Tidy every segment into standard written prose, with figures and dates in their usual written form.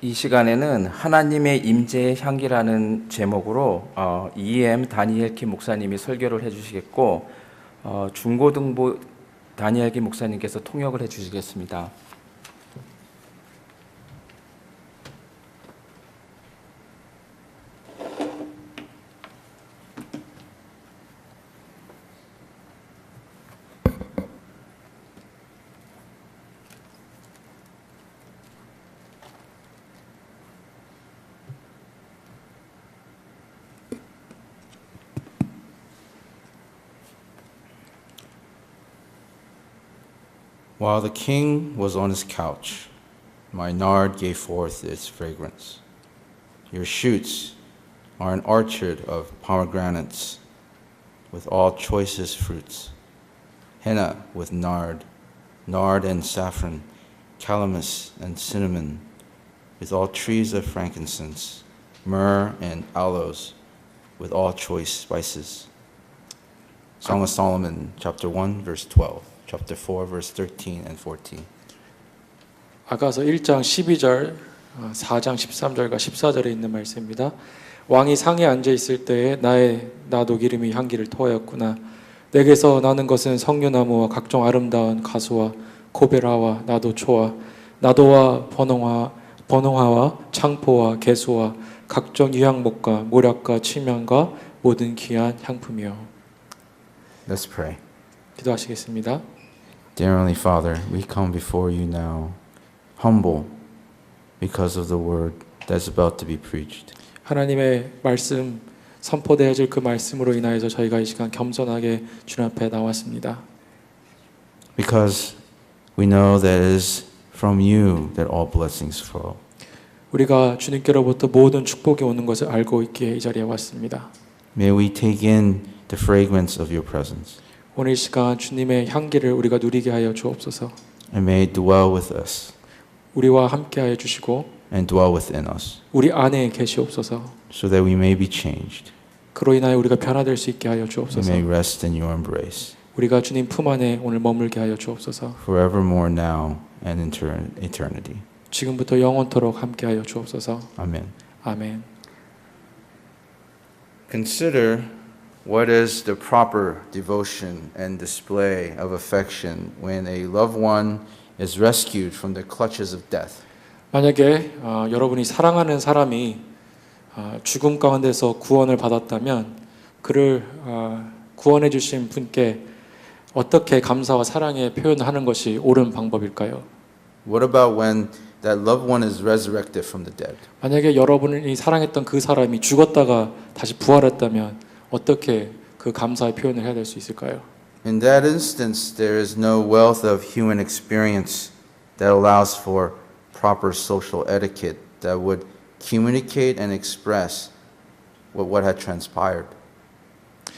이 시간에는 하나님의 임재의 향기라는 제목으로 EM 다니엘킴 목사님이 설교를 해주시겠고 중고등부 다니엘킴 목사님께서 통역을 해주시겠습니다. While the king was on his couch, my nard gave forth its fragrance. Your shoots are an orchard of pomegranates with all choicest fruits, henna with nard and saffron, calamus and cinnamon, with all trees of frankincense, myrrh and aloes, with all choice spices. Song of Solomon, chapter 1, verse 12. Chapter 4, verse 13 and 14. 아가서 1장 12절, 4장 13절과 14절에 있는 말씀입니다. 왕이 상에 앉아 있을 때에 나도 기름이 향기를 토하였구나. 내게서 나는 것은 석류나무와 각종 아름다운 가수와 고베라와 나도초와 나도와 번홍화와 창포와 개수와 각종 유향목과 모략과 침향과 모든 귀한 향품이요. Let's pray. 기도하시겠습니다. Dear Heavenly Father, we come before you now, humble because of the word that's about to be preached. 하나님의 말씀 선포되어질 그 말씀으로 인하여서 저희가 이 시간 겸손하게 주님 앞에 나왔습니다. Because we know that it is from you that all blessings flow. 우리가 주님께로부터 모든 축복이 오는 것을 알고 있기에 이 자리에 왔습니다. May we take in the fragrance of your presence. 오늘 이 시간 주님의 향기를 우리가 누리게 하여 주옵소서. And may it dwell with us 우리와 함께하여 주시고 and dwell within us 우리 안에 계시옵소서. so that we may be changed. 그로 인하여 우리가 변화될 수 있게 하여 We 주옵소서. may rest in your embrace 우리가 주님 품 안에 오늘 머물게 하여 주옵소서. forevermore now and in eternity. 지금부터 영원토록 함께하여 주옵소서. Amen. 아멘. Consider what is the proper devotion and display of affection when a loved one is rescued from the clutches of death. 만약에 여러분이 사랑하는 사람이 죽음 가운데서 구원을 받았다면 그를 구원해 주신 분께 어떻게 감사와 사랑의 표현하는 것이 옳은 방법일까요? What about when that loved one is resurrected from the dead? 만약에 여러분이 사랑했던 그 사람이 죽었다가 다시 부활했다면 어떻게 그 감사의 표현을 해야 될 수 있을까요? In that instance, there is no wealth of human experience that allows for proper social etiquette that would communicate and express what had transpired.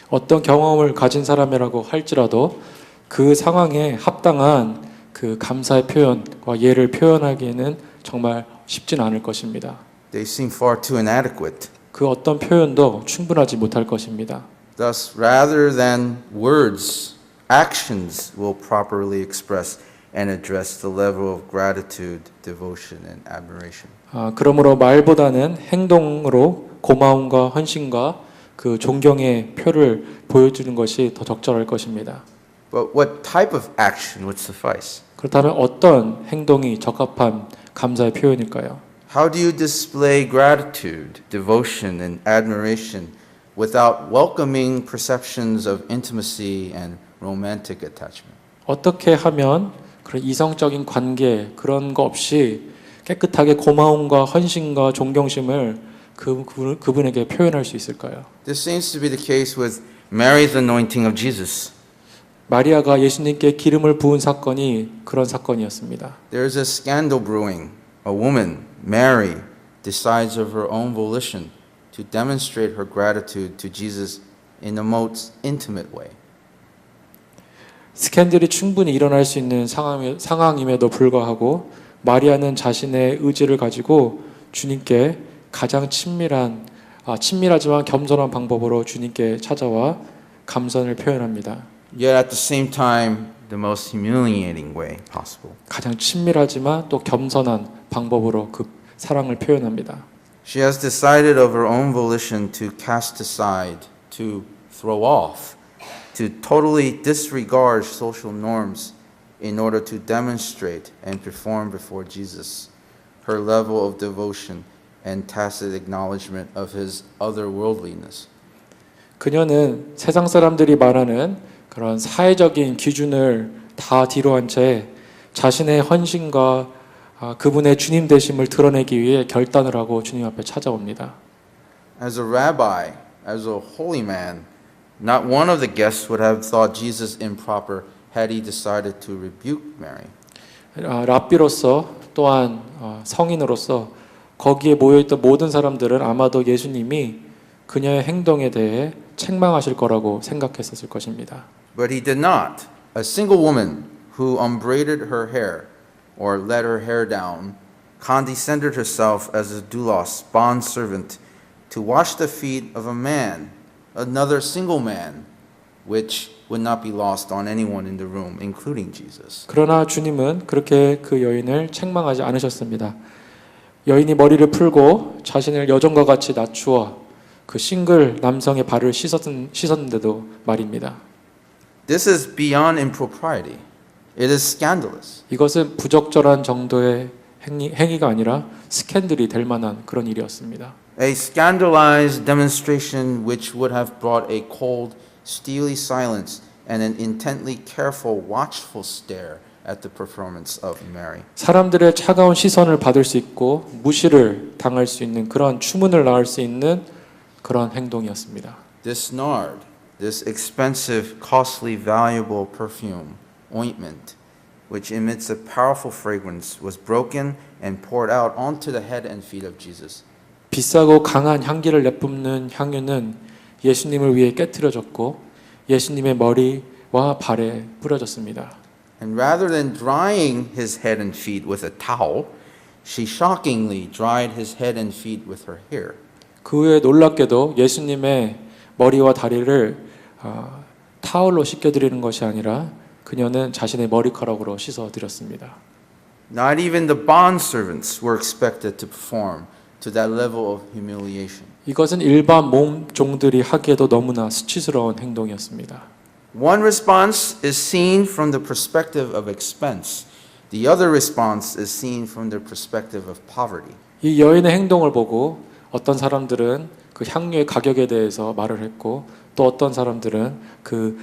어떤 경험을 가진 사람이라고 할지라도 그 상황에 합당한 그 감사의 표현과 예를 표현하기에는 정말 쉽진 않을 것입니다. They seem far too inadequate. 그 어떤 표현도 충분하지 못할 것입니다. Thus, rather than words, actions will properly express and address the level of gratitude, devotion, and admiration. 그러므로 말보다는 행동으로 고마움과 헌신과 그 존경의 표를 보여주는 것이 더 적절할 것입니다. But what type of action would suffice? 그렇다면 어떤 행동이 적합한 감사의 표현일까요? How do you display gratitude, devotion, and admiration without welcoming perceptions of intimacy and romantic attachment? 어떻게 하면 그런 이성적인 관계 그런 거 없이 깨끗하게 고마움과 헌신과 존경심을 그분에게 표현할 수 있을까요? This seems to be the case with Mary's anointing of Jesus. 마리아가 예수님께 기름을 부은 사건이 그런 사건이었습니다. There is a scandal brewing. A woman, Mary, decides of her own volition to demonstrate her gratitude to Jesus in the most intimate way. 스캔들이 충분히 일어날 수 있는 상황임에도 불구하고 마리아는 자신의 의지를 가지고 주님께 가장 친밀하지만 겸손한 방법으로 주님께 찾아와 감선을 표현합니다. Yet at the same time, the most humiliating way possible. 가장 친밀하지만 또 겸손한 방법으로 그 사랑을 표현합니다. She has decided of her own volition to cast aside, to throw off, to totally disregard social norms in order to demonstrate and perform before Jesus her level of devotion and tacit acknowledgement of his otherworldliness. 그녀는 세상 사람들이 말하는 그런 사회적인 기준을 다 뒤로한 채 자신의 헌신과 그분의 주님 되심을 드러내기 위해 결단을 하고 주님 앞에 찾아옵니다. As a rabbi, as a holy man, not one of the guests would have thought Jesus improper had he decided to rebuke Mary. 랍비로서 또한 성인으로서 거기에 모여있던 모든 사람들은 아마도 예수님이 그녀의 행동에 대해 책망하실 거라고 생각했었을 것입니다. But he did not. A single woman who unbraided her hair or let her hair down condescended herself as a doulos, bondservant, to wash the feet of a man, another single man, which would not be lost on anyone in the room, including Jesus. 그러나 주님은 그렇게 그 여인을 책망하지 않으셨습니다. 여인이 머리를 풀고 자신을 여종과 같이 낮추어 그 싱글 남성의 발을 씻었는데도 말입니다. This is beyond impropriety. It is scandalous. 이것은 부적절한 정도의 행위가 아니라 스캔들이 될 만한 그런 일이었습니다. A scandalized demonstration which would have brought a cold, steely silence and an intently careful, watchful stare at the performance of Mary. 사람들의 차가운 시선을 받을 수 있고 무시를 당할 수 있는 그런 추문을 낳을 수 있는 그런 행동이었습니다. This nard, this expensive, costly, valuable perfume, ointment, which emits a powerful fragrance, was broken and poured out onto the head and feet of Jesus. 비싸고 강한 향기를 내뿜는 향유는 예수님을 위해 깨트려졌고 예수님의 머리와 발에 뿌려졌습니다. And rather than drying his head and feet with a towel, she shockingly dried his head and feet with her hair. 그 후에 놀랍게도 예수님의 머리와 다리를 타올로 씻겨드리는 것이 아니라 그녀는 자신의 머리카락으로 씻어드렸습니다. Not even the bondservants were expected to perform to that level of humiliation. 이것은 일반 몸종들이 하기에도 너무나 수치스러운 행동이었습니다. One response is seen from the perspective of expense. The other response is seen from the perspective of poverty. 이 여인의 행동을 보고 어떤 사람들은 그 향유의 가격에 대해서 말을 했고 또 어떤 사람들은 그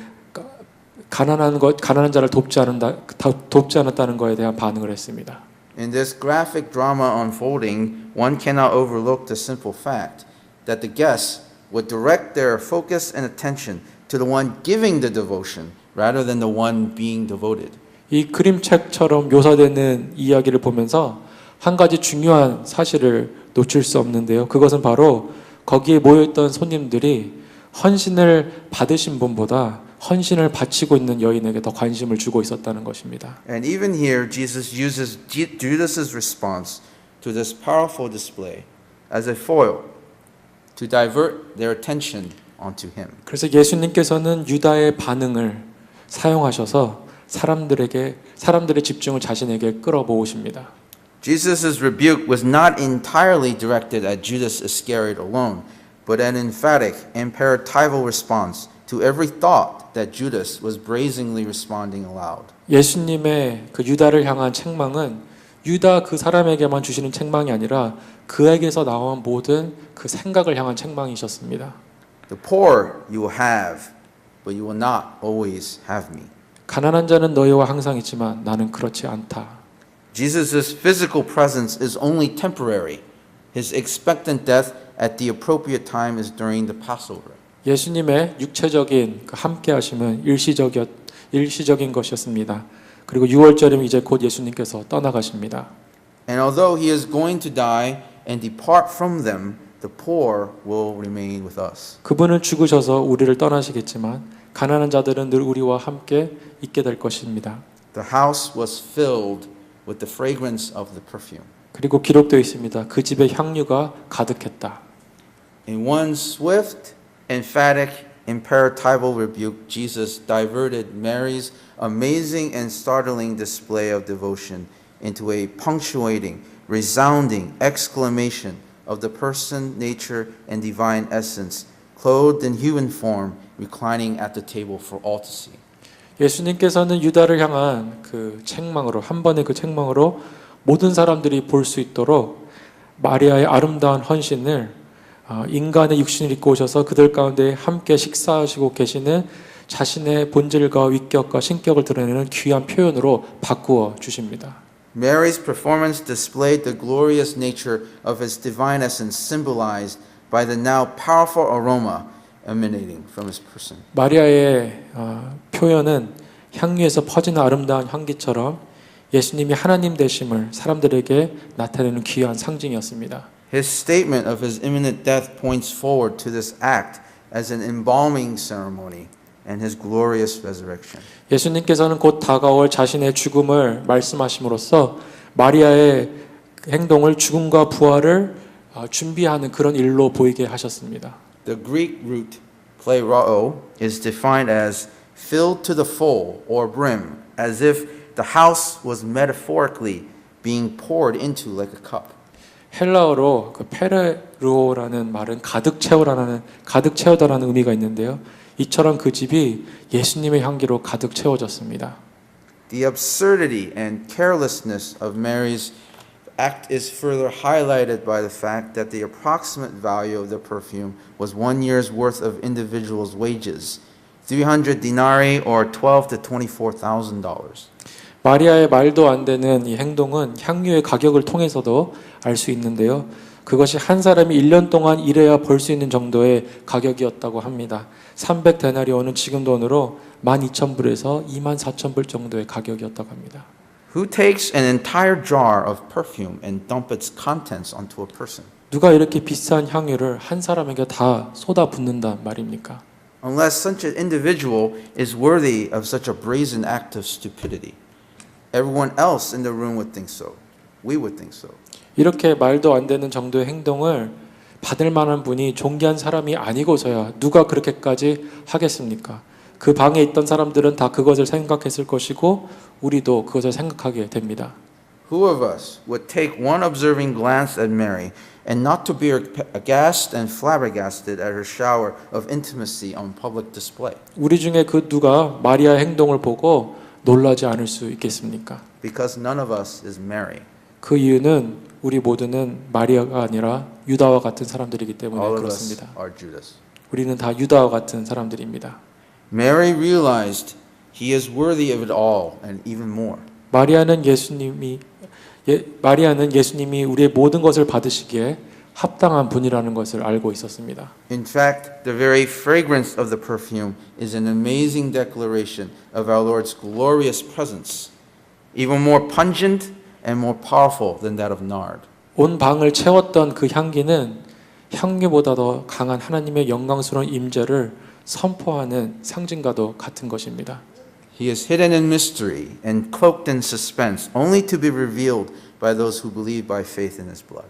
가난한 자를 돕지 않았다는 것에 대한 반응을 했습니다. In this graphic drama unfolding, one cannot overlook the simple fact that the guests would direct their focus and attention to the one giving the devotion rather than the one being devoted. 이 그림책처럼 묘사되는 이야기를 보면서 한 가지 중요한 사실을 놓칠 수 없는데요. 그것은 바로 거기에 모여있던 손님들이 헌신을 받으신 분보다 헌신을 바치고 있는 여인에게 더 관심을 주고 있었다는 것입니다. And even here, Jesus uses Judas's response to this powerful display as a foil to divert their attention onto him. 그래서 예수님께서는 유다의 반응을 사용하셔서 사람들의 집중을 자신에게 끌어모으십니다. Jesus' rebuke was not entirely directed at Judas Iscariot alone, but an emphatic, imperatival response to every thought that Judas was brazenly responding aloud. 예수님의 그 유다를 향한 책망은 유다 그 사람에게만 주시는 책망이 아니라 그에게서 나온 모든 그 생각을 향한 책망이셨습니다. The poor you will have, but you will not always have me. 가난한 자는 너희와 항상 있지만 나는 그렇지 않다. Jesus' physical presence is only temporary. His expectant death at the appropriate time is during the Passover. 예수님의 육체적인 그 함께하심은 일시적인 것이었습니다. 그리고 6월절이면 이제 곧 예수님께서 떠나가십니다. And although he is going to die and depart from them, the poor will remain with us. 그분은 죽으셔서 우리를 떠나시겠지만 가난한 자들은 늘 우리와 함께 있게 될 것입니다. The house was filled with the fragrance of the perfume. 그리고 기록되어 있습니다. 그 집에 향유가 가득했다. In one swift, emphatic, imperatival rebuke, Jesus diverted Mary's amazing and startling display of devotion into a punctuating, resounding exclamation of the person, nature, and divine essence, clothed in human form, reclining at the table for all to see. 예수님께서는 유다를 향한 그 책망으로 한 번의 그 책망으로 모든 사람들이 볼 수 있도록 마리아의 아름다운 헌신을 인간의 육신을 입고 오셔서 그들 가운데 함께 식사하시고 계시는 자신의 본질과 위격과 신격을 드러내는 귀한 표현으로 바꾸어 주십니다. Mary's performance displayed the glorious nature of his divine essence symbolized by the now powerful aroma emanating from his person. 마리아의 표현은 향유에서 퍼지는 아름다운 향기처럼 예수님이 하나님 되심을 사람들에게 나타내는 귀한 상징이었습니다. His statement of his imminent death points forward to this act as an embalming ceremony and his glorious resurrection. 예수님께서는 곧 다가올 자신의 죽음을 말씀하심으로써 마리아의 행동을 죽음과 부활을 준비하는 그런 일로 보이게 하셨습니다. The Greek root pleroo is defined as filled to the full or brim, as if the house was metaphorically being poured into like a cup. 헬라어로 그 페레루오라는 말은 가득 채우다라는 의미가 있는데요. 이처럼 그 집이 예수님의 향기로 가득 채워졌습니다. The absurdity and carelessness of Mary's act is further highlighted by the fact that the approximate value of the perfume was 1 year's worth of individuals' wages, 300 denarii or $12,000 to $24,000. 마리아의 말도 안 되는 이 행동은 향유의 가격을 통해서도 알 수 있는데요. 그것이 한 사람이 1년 동안 일해야 벌 수 있는 정도의 가격이었다고 합니다. 300데나리온은 지금 돈으로 12,000불에서 24,000불 정도의 가격이었다고 합니다. Who takes an entire jar of perfume and dump its contents onto a person? 누가 이렇게 비싼 향유를 한 사람에게 다 쏟아붓는단 말입니까? Unless such an individual is worthy of such a brazen act of stupidity. Everyone else in the room would think so. We would think so. 이렇게 말도 안 되는 정도의 행동을 받을 만한 분이 존귀한 사람이 아니고서야 누가 그렇게까지 하겠습니까? 그 방에 있던 사람들은 다 그것을 생각했을 것이고 우리도 그것을 생각하게 됩니다. Who of us would take one observing glance at Mary and not to be aghast and flabbergasted at her shower of intimacy on public display? 우리 중에 그 누가 마리아의 행동을 보고 놀라지 않을 수 있겠습니까? Because none of us is Mary. 그 이유는 우리 모두는 마리아가 아니라 유다와 같은 사람들이기 때문에 All of us 그렇습니다. are Judas. 우리는 다 유다와 같은 사람들입니다. Mary realized he is worthy of it all and even more. 마리아는 예수님이 우리의 모든 것을 받으시기에 합당한 분이라는 것을 알고 있었습니다. In fact, the very fragrance of the perfume is an amazing declaration of our Lord's glorious presence, even more pungent and more powerful than that of nard. 온 방을 채웠던 그 향기는 향기보다 더 강한 하나님의 영광스러운 임재를 선포하는 상징과도 같은 것입니다. He is hidden in mystery and cloaked in suspense, only to be revealed by those who believe by faith in His blood.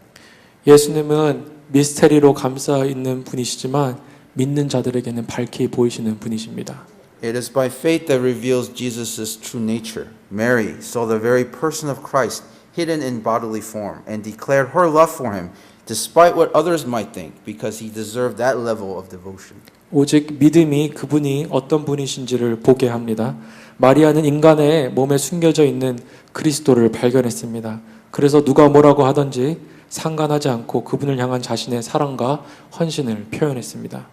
예수님은 미스테리로 감싸 있는 분이시지만 믿는 자들에게는 밝히 보이시는 분이십니다. It is by faith that reveals Jesus' true nature. Mary saw the very person of Christ hidden in bodily form and declared her love for Him despite what others might think because He deserved that level of devotion. 오직 믿음이 그분이 어떤 분이신지를 보게 합니다. 마리아는 인간의 몸에 숨겨져 있는 그리스도를 발견했습니다. 그래서 누가 뭐라고 하든지 상관하지 않고 그분을 향한 자신의 사랑과 헌신을 표현했습니다.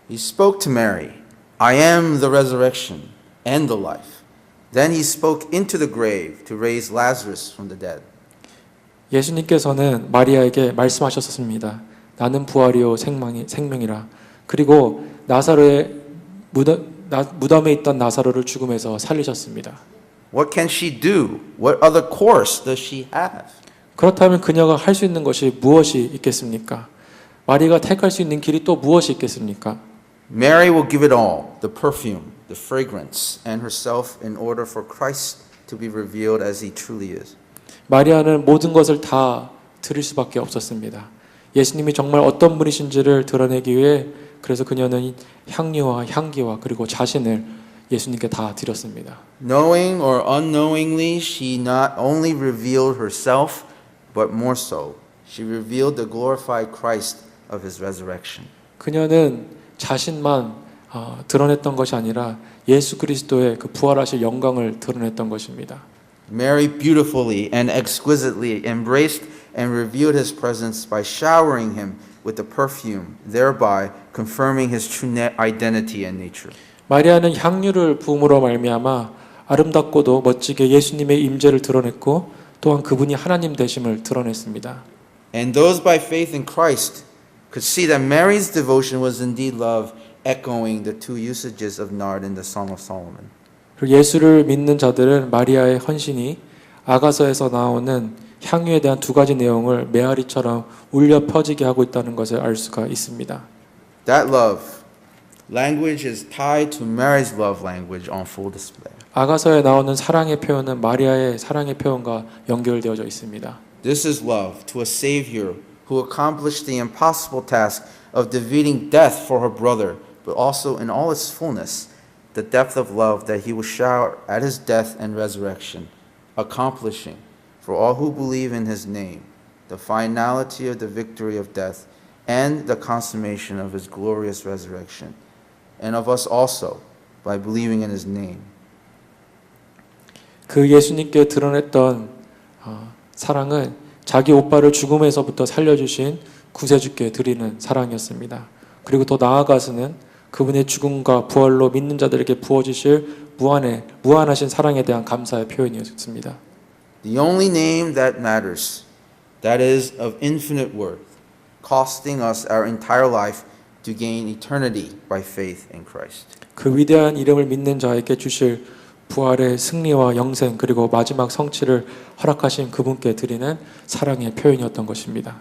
He spoke to Mary, I am the resurrection and the life. Then He spoke into the grave to raise Lazarus from the dead. 예수님께서는 마리아에게 말씀하셨습니다. 나는 부활이요 생명이라. 그리고 나사로의 무덤에 있던 나사로를 죽음에서 살리셨습니다. What can she do? What other course does she have? 그렇다면 그녀가 할 수 있는 것이 무엇이 있겠습니까? 마리아가 택할 수 있는 길이 또 무엇이 있겠습니까? Mary will give it all, the perfume, the fragrance, and herself in order for Christ to be revealed as He truly is. 마리아는 모든 것을 다 드릴 수밖에 없었습니다. 예수님이 정말 어떤 분이신지를 드러내기 위해 그래서 그녀는 향유와 향기와 그리고 자신을 예수님께 다 드렸습니다. Knowing or unknowingly, she not only revealed herself, but more so, she revealed the glorified Christ of his resurrection. 그녀는 자신만 드러냈던 것이 아니라 예수 그리스도의 그 부활하실 영광을 드러냈던 것입니다. Mary beautifully and exquisitely embraced and revealed his presence by showering him with the perfume, thereby confirming his true identity and nature. 마리아는 향유를 부음으로 말미암아 아름답고도 멋지게 예수님의 임재를 드러냈고 또한 그분이 하나님 되심을 드러냈습니다. And those by faith in Christ could see that Mary's devotion was indeed love, echoing the two usages of nard in the Song of Solomon. 그리고 예수를 믿는 자들은 마리아의 헌신이 아가서에서 나오는 향유에 대한 두 가지 내용을 메아리처럼 울려 퍼지게 하고 있다는 것을 알 수가 있습니다. That love language is tied to Mary's love language on full display. 아가서에 나오는 사랑의 표현은 마리아의 사랑의 표현과 연결되어져 있습니다. This is love to a Savior who accomplished the impossible task of defeating death for her brother, but also in all its fullness, the depth of love that he will shower at his death and resurrection, accomplishing for all who believe in his name the finality of the victory of death and the consummation of his glorious resurrection, and of us also by believing in his name. 그 예수님께 드러냈던 사랑은 자기 오빠를 죽음에서부터 살려주신 구세주께 드리는 사랑이었습니다. 그리고 더 나아가서는 그분의 죽음과 부활로 믿는 자들에게 부어주실 무한하신 사랑에 대한 감사의 표현이었습니다. The only name that matters, that is of infinite worth, costing us our entire life to gain eternity by faith in Christ. 그 위대한 이름을 믿는 자에게 주실 부활의 승리와 영생 그리고 마지막 성취를 허락하신 그분께 드리는 사랑의 표현이었던 것입니다.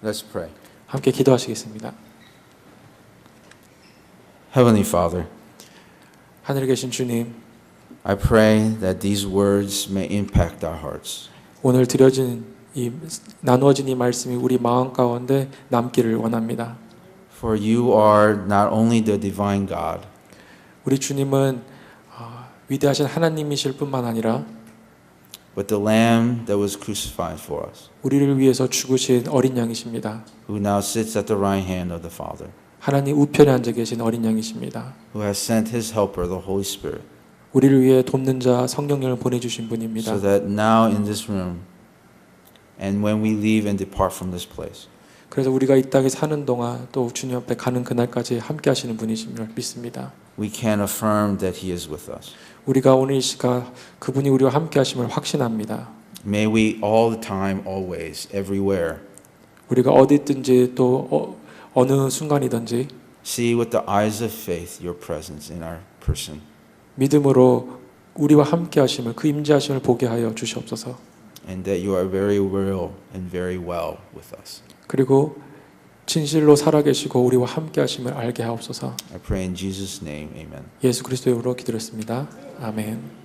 Let's pray. 함께 기도하시겠습니다. Heavenly Father, 하늘에 계신 주님, I pray that these words may impact our hearts. 오늘 나누어진 이 말씀이 우리 마음 가운데 남기를 원합니다. For you are not only the divine God, 우리 주님은 위대하신 하나님이실 뿐만 아니라 but the Lamb that was crucified for us, 우리를 위해서 죽으신 어린 양이십니다. who now sits at the right hand of the Father, 하나님 우편에 앉아 계신 어린 양이십니다. who has sent his helper, the Holy Spirit, 우리를 위해 돕는 자 성령님을 보내주신 분입니다. so that now in this room and when we leave and depart from this place, 그래서 우리가 이 땅에 사는 동안 또 주님 앞에 가는 그날까지 함께 하시는 분이심을 믿습니다. we can affirm that he is with us. 우리가 오늘 이 시간 그분이 우리와 함께 하심을 확신합니다. May we all the time, always, everywhere, 우리가 어디 있든지 또 어느 순간이든지 see with the eyes of faith your presence in our person. 믿음으로 우리와 함께 하심을 그 임재하심을 보게 하여 주시옵소서. And that you are very real and very well with us. 그리고 진실로 살아계시고 우리와 함께 하심을 알게 하옵소서. I pray in Jesus' name, amen. 예수 그리스도의 이름으로 기도했습니다. 아멘.